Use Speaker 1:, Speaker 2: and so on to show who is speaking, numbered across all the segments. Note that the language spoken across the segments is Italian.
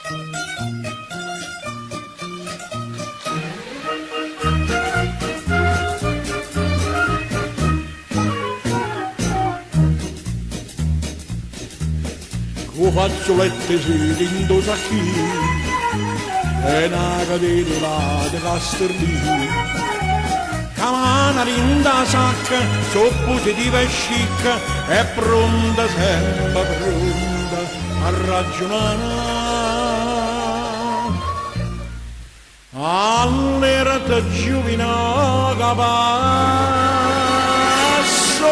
Speaker 1: Con fazzolette si indosa chi e una catena di castelli camana rinda sacca so positiva e chic è pronta sempre pronta a ragionare all'era giovina che passo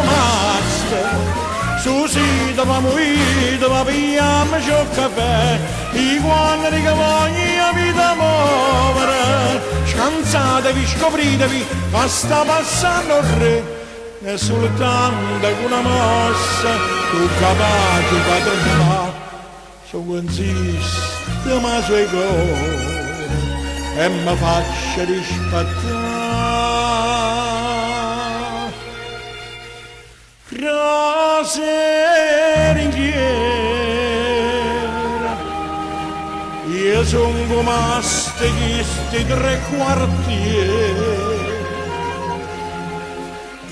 Speaker 1: master su sito va muoito va pigliamo ciò caffè i quadri che voglio vita muovere scansatevi scopritevi ma sta passando il re e soltanto con una mossa tu capace padrone fa so consiste ma sui cuore e mi faccia rispettare ringhiera io son come sti tre quartieri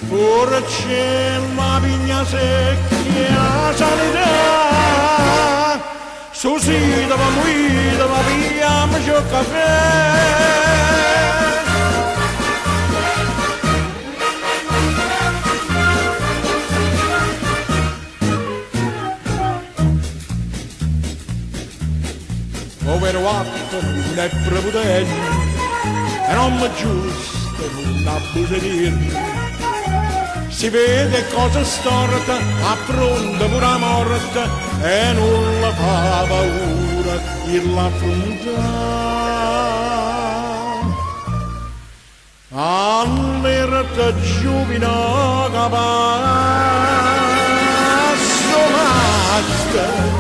Speaker 1: pure c'è la vigna secchia sanità su sito va muoito va pigliamo ciò caffè povero atto non è prepotente e non mi giusto non abusa di si vede cosa storta affronta pure la morte e non la fa paura il l'affrontare all'erta giovina che passo master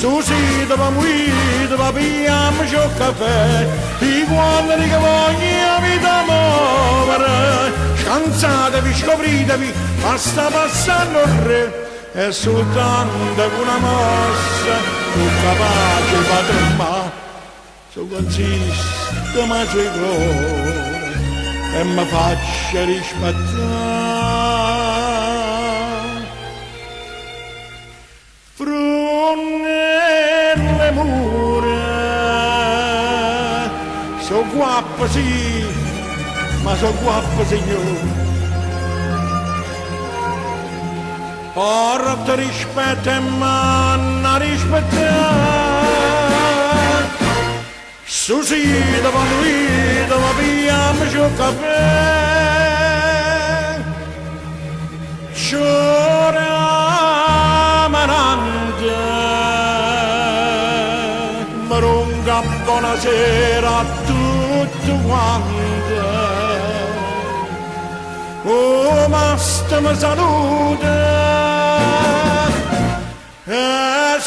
Speaker 1: su sito va muoito va pigliamo ciò caffè i quadri che voglio vita muovere scansatevi scopritevi ma sta passando il re e soltanto con una mossa tu capace padrone ma so consiste ma c'è cuore e mi faccia rispettare nelle mura so guappo sì ma so guappo signore porta rispetto e manna rispettare su sito va muoito va pigliamo ciò caffè c'ora manante maronga buonasera a tutti quanti oh masta mi saluta e